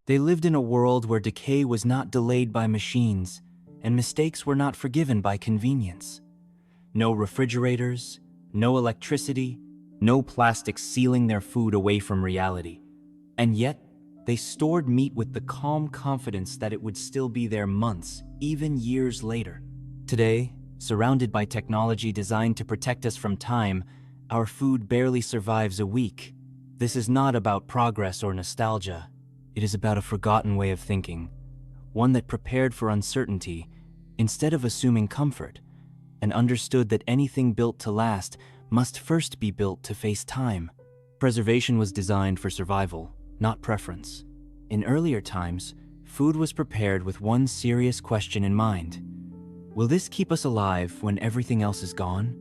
They lived in a world where decay was not delayed by machines, and mistakes were not forgiven by convenience. No refrigerators, no electricity, no plastics sealing their food away from reality. And yet, they stored meat with the calm confidence that it would still be there months, even years later. Today, surrounded by technology designed to protect us from time, our food barely survives a week. This is not about progress or nostalgia. It is about a forgotten way of thinking, one that prepared for uncertainty instead of assuming comfort, and understood that anything built to last must first be built to face time. Preservation was designed for survival, not preference. In earlier times, food was prepared with one serious question in mind. Will this keep us alive when everything else is gone?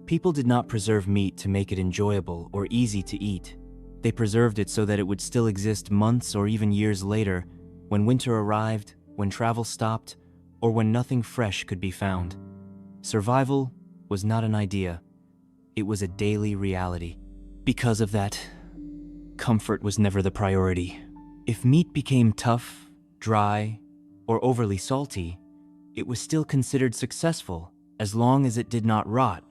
People did not preserve meat to make it enjoyable or easy to eat. They preserved it so that it would still exist months or even years later, when winter arrived, when travel stopped, or when nothing fresh could be found. Survival was not an idea. It was a daily reality. Because of that, comfort was never the priority. If meat became tough, dry, or overly salty, it was still considered successful as long as it did not rot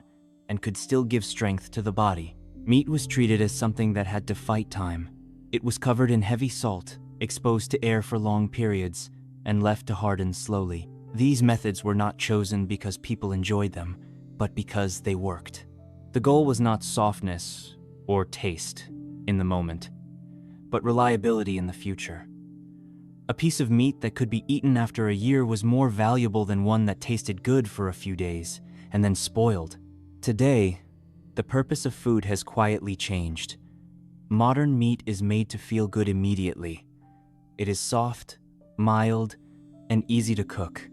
and could still give strength to the body. Meat was treated as something that had to fight time. It was covered in heavy salt, exposed to air for long periods, and left to harden slowly. These methods were not chosen because people enjoyed them, but because they worked. The goal was not softness or taste in the moment, but reliability in the future. A piece of meat that could be eaten after a year was more valuable than one that tasted good for a few days and then spoiled. Today, the purpose of food has quietly changed. Modern meat is made to feel good immediately. It is soft, mild, and easy to cook,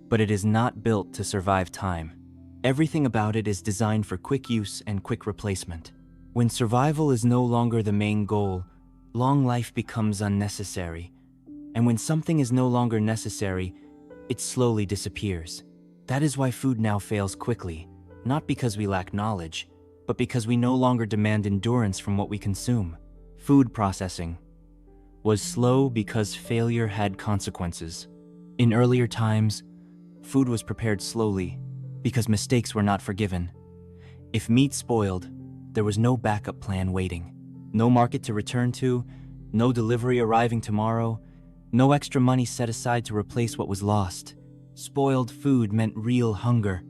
but it is not built to survive time. Everything about it is designed for quick use and quick replacement. When survival is no longer the main goal, long life becomes unnecessary. And when something is no longer necessary, it slowly disappears. That is why food now fails quickly, not because we lack knowledge, but because we no longer demand endurance from what we consume. Food processing was slow because failure had consequences. In earlier times, food was prepared slowly because mistakes were not forgiven. If meat spoiled, there was no backup plan waiting. No market to return to, no delivery arriving tomorrow, no extra money set aside to replace what was lost. Spoiled food meant real hunger,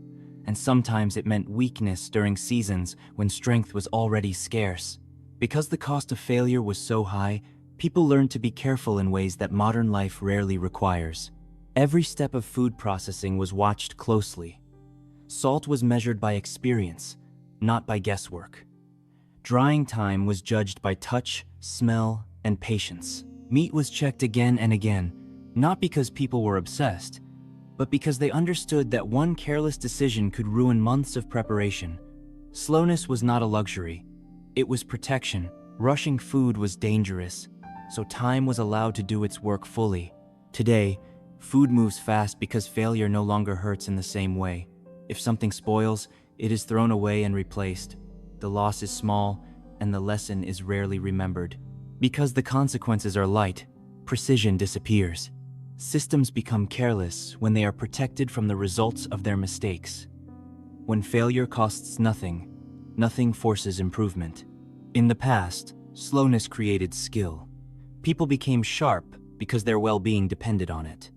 and sometimes it meant weakness during seasons when strength was already scarce. Because the cost of failure was so high, people learned to be careful in ways that modern life rarely requires. Every step of food processing was watched closely. Salt was measured by experience, not by guesswork. Drying time was judged by touch, smell, and patience. Meat was checked again and again, not because people were obsessed, but because they understood that one careless decision could ruin months of preparation. Slowness was not a luxury. It was protection. Rushing food was dangerous, so time was allowed to do its work fully. Today, food moves fast because failure no longer hurts in the same way. If something spoils, it is thrown away and replaced. The loss is small, and the lesson is rarely remembered. Because the consequences are light, precision disappears. Systems become careless when they are protected from the results of their mistakes. When failure costs nothing, nothing forces improvement. In the past, slowness created skill. People became sharp because their well-being depended on it.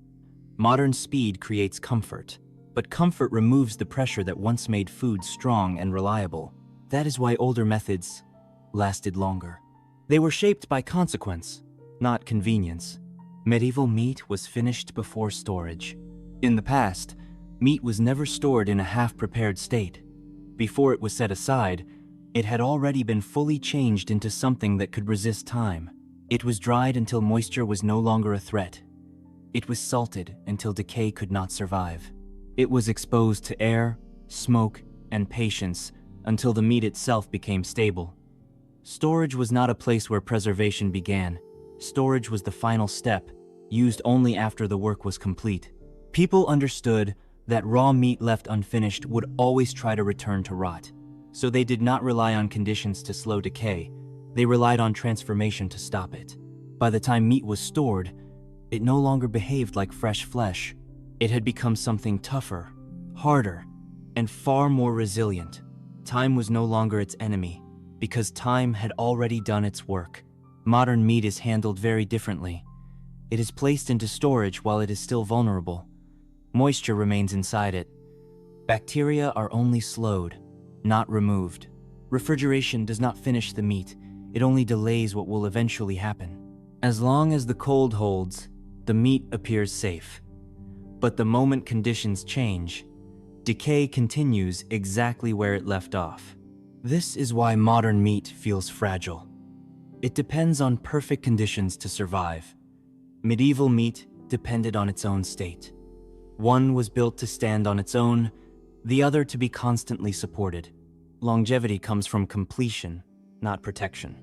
Modern speed creates comfort, but comfort removes the pressure that once made food strong and reliable. That is why older methods lasted longer. They were shaped by consequence, not convenience. Medieval meat was finished before storage. In the past, meat was never stored in a half-prepared state. Before it was set aside, it had already been fully changed into something that could resist time. It was dried until moisture was no longer a threat. It was salted until decay could not survive. It was exposed to air, smoke, and patience until the meat itself became stable. Storage was not a place where preservation began. Storage was the final step, used only after the work was complete. People understood that raw meat left unfinished would always try to return to rot. So they did not rely on conditions to slow decay. They relied on transformation to stop it. By the time meat was stored, it no longer behaved like fresh flesh. It had become something tougher, harder, and far more resilient. Time was no longer its enemy, because time had already done its work. Modern meat is handled very differently. It is placed into storage while it is still vulnerable. Moisture remains inside it. Bacteria are only slowed, not removed. Refrigeration does not finish the meat, it only delays what will eventually happen. As long as the cold holds, the meat appears safe. But the moment conditions change, decay continues exactly where it left off. This is why modern meat feels fragile. It depends on perfect conditions to survive. Medieval meat depended on its own state. One was built to stand on its own, the other to be constantly supported. Longevity comes from completion, not protection.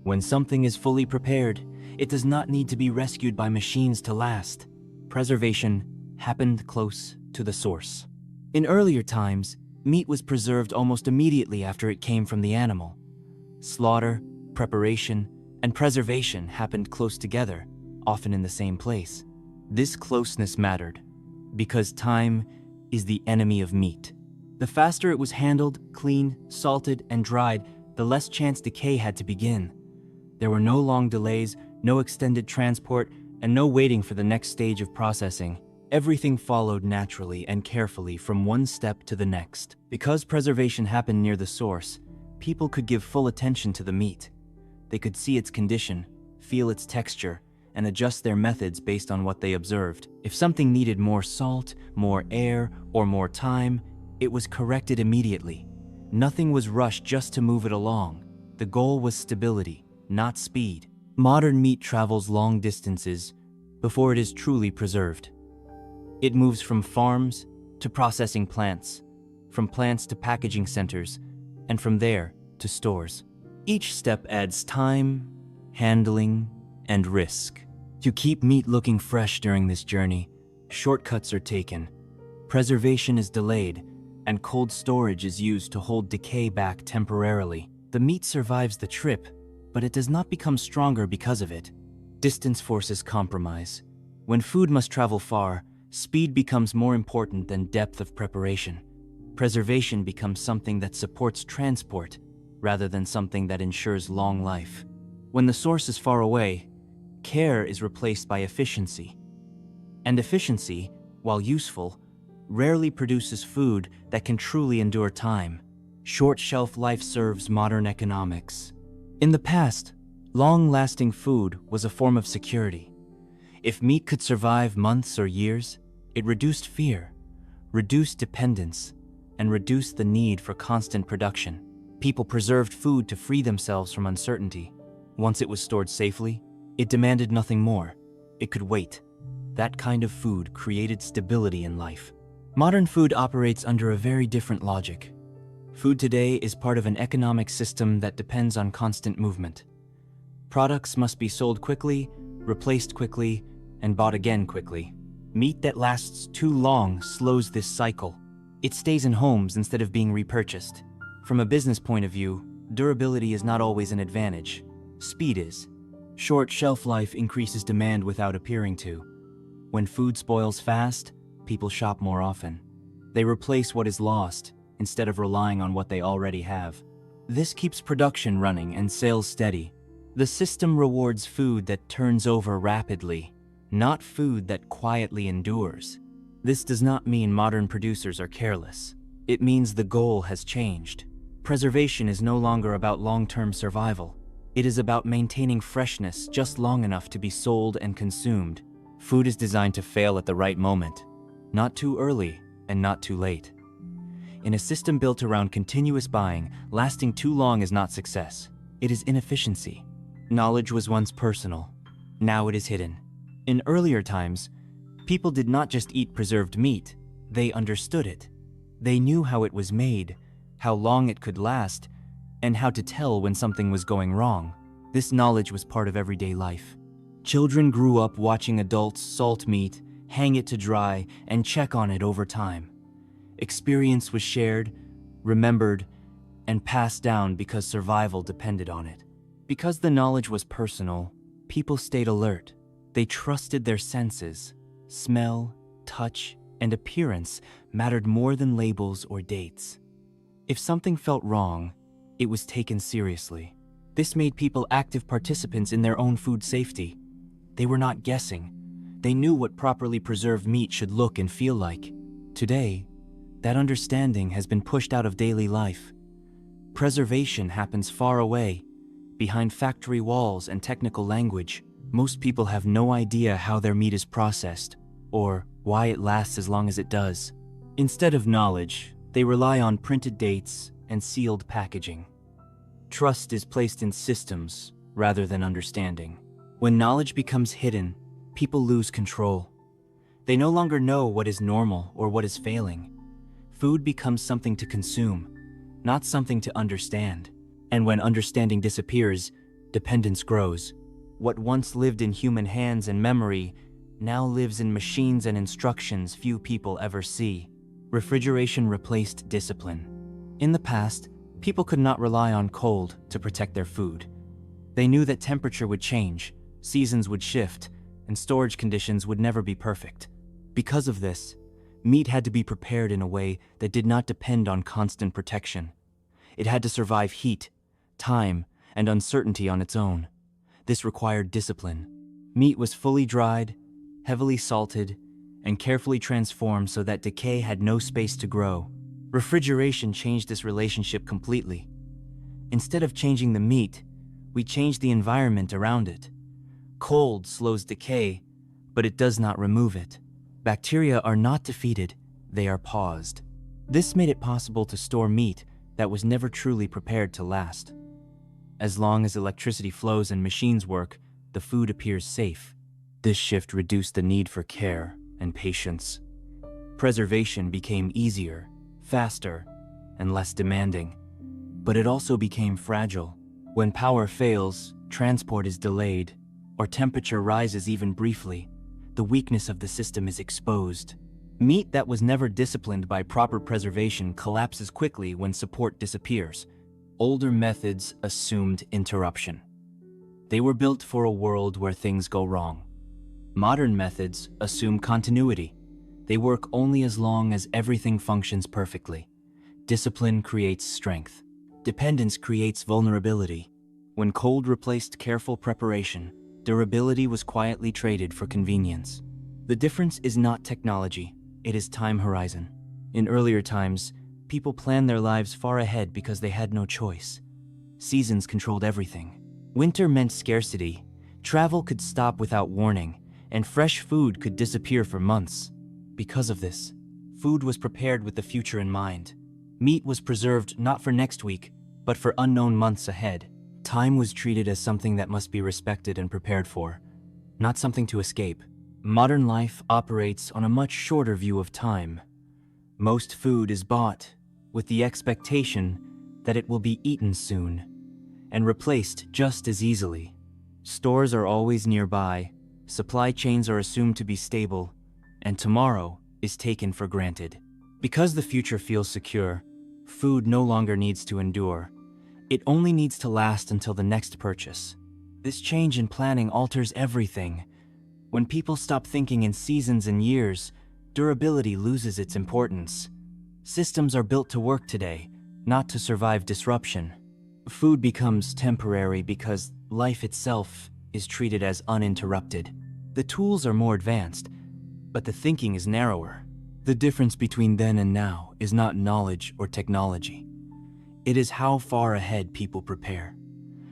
When something is fully prepared, it does not need to be rescued by machines to last. Preservation happened close to the source. In earlier times, meat was preserved almost immediately after it came from the animal. Slaughter, preparation, and preservation happened close together, often in the same place. This closeness mattered, because time is the enemy of meat. The faster it was handled, cleaned, salted, and dried, the less chance decay had to begin. There were no long delays, no extended transport, and no waiting for the next stage of processing. Everything followed naturally and carefully from one step to the next. Because preservation happened near the source, people could give full attention to the meat. They could see its condition, feel its texture, and adjust their methods based on what they observed. If something needed more salt, more air, or more time, it was corrected immediately. Nothing was rushed just to move it along. The goal was stability, not speed. Modern meat travels long distances before it is truly preserved. It moves from farms to processing plants, from plants to packaging centers, and from there to stores. Each step adds time, handling, and risk. To keep meat looking fresh during this journey, shortcuts are taken, preservation is delayed, and cold storage is used to hold decay back temporarily. The meat survives the trip, but it does not become stronger because of it. Distance forces compromise. When food must travel far, speed becomes more important than depth of preparation. Preservation becomes something that supports transport, rather than something that ensures long life. When the source is far away, care is replaced by efficiency. And efficiency, while useful, rarely produces food that can truly endure time. Short shelf life serves modern economics. In the past, long-lasting food was a form of security. If meat could survive months or years, it reduced fear, reduced dependence, and reduced the need for constant production. People preserved food to free themselves from uncertainty. Once it was stored safely, it demanded nothing more. It could wait. That kind of food created stability in life. Modern food operates under a very different logic. Food today is part of an economic system that depends on constant movement. Products must be sold quickly, replaced quickly, and bought again quickly. Meat that lasts too long slows this cycle. It stays in homes instead of being repurchased. From a business point of view, durability is not always an advantage. Speed is. Short shelf life increases demand without appearing to. When food spoils fast, people shop more often. They replace what is lost instead of relying on what they already have. This keeps production running and sales steady. The system rewards food that turns over rapidly, not food that quietly endures. This does not mean modern producers are careless. It means the goal has changed. Preservation is no longer about long-term survival. It is about maintaining freshness just long enough to be sold and consumed. Food is designed to fail at the right moment, not too early and not too late. In a system built around continuous buying, lasting too long is not success. It is inefficiency. Knowledge was once personal. Now it is hidden. In earlier times, people did not just eat preserved meat, they understood it. They knew how it was made, how long it could last, and how to tell when something was going wrong. This knowledge was part of everyday life. Children grew up watching adults salt meat, hang it to dry, and check on it over time. Experience was shared, remembered, and passed down because survival depended on it. Because the knowledge was personal, People stayed alert. They trusted their senses. Smell, touch, and appearance mattered more than labels or dates. If something felt wrong, it was taken seriously. This made people active participants in their own food safety. They were not guessing. They knew what properly preserved meat should look and feel like. Today, that understanding has been pushed out of daily life. Preservation happens far away, behind factory walls and technical language. Most people have no idea how their meat is processed, or why it lasts as long as it does. Instead of knowledge, they rely on printed dates and sealed packaging. Trust is placed in systems rather than understanding. When knowledge becomes hidden, people lose control. They no longer know what is normal or what is failing. Food becomes something to consume, not something to understand. And when understanding disappears, dependence grows. What once lived in human hands and memory now lives in machines and instructions few people ever see. Refrigeration replaced discipline. In the past, people could not rely on cold to protect their food. They knew that temperature would change, seasons would shift, and storage conditions would never be perfect. Because of this, meat had to be prepared in a way that did not depend on constant protection. It had to survive heat, time, and uncertainty on its own. This required discipline. Meat was fully dried, heavily salted, and carefully transformed so that decay had no space to grow. Refrigeration changed this relationship completely. Instead of changing the meat, we changed the environment around it. Cold slows decay, but it does not remove it. Bacteria are not defeated, they are paused. This made it possible to store meat that was never truly prepared to last. As long as electricity flows and machines work, the food appears safe. This shift reduced the need for care and patience. Preservation became easier, faster, and less demanding. But it also became fragile. When power fails, transport is delayed, or temperature rises even briefly, the weakness of the system is exposed. Meat that was never disciplined by proper preservation collapses quickly when support disappears. Older methods assumed interruption. They were built for a world where things go wrong. Modern methods assume continuity. They work only as long as everything functions perfectly. Discipline creates strength. Dependence creates vulnerability. When cold replaced careful preparation, durability was quietly traded for convenience. The difference is not technology, it is time horizon. In earlier times, people planned their lives far ahead because they had no choice. Seasons controlled everything. Winter meant scarcity, travel could stop without warning, and fresh food could disappear for months. Because of this, food was prepared with the future in mind. Meat was preserved not for next week, but for unknown months ahead. Time was treated as something that must be respected and prepared for, not something to escape. Modern life operates on a much shorter view of time. Most food is bought with the expectation that it will be eaten soon and replaced just as easily. Stores are always nearby, supply chains are assumed to be stable, and tomorrow is taken for granted. Because the future feels secure, food no longer needs to endure. It only needs to last until the next purchase. This change in planning alters everything. When people stop thinking in seasons and years, durability loses its importance. Systems are built to work today, not to survive disruption. Food becomes temporary because life itself is treated as uninterrupted. The tools are more advanced, but the thinking is narrower. The difference between then and now is not knowledge or technology. It is how far ahead people prepare.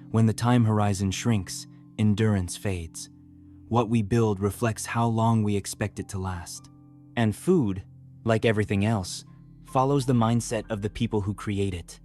When the time horizon shrinks, endurance fades. What we build reflects how long we expect it to last. And food, like everything else, follows the mindset of the people who create it.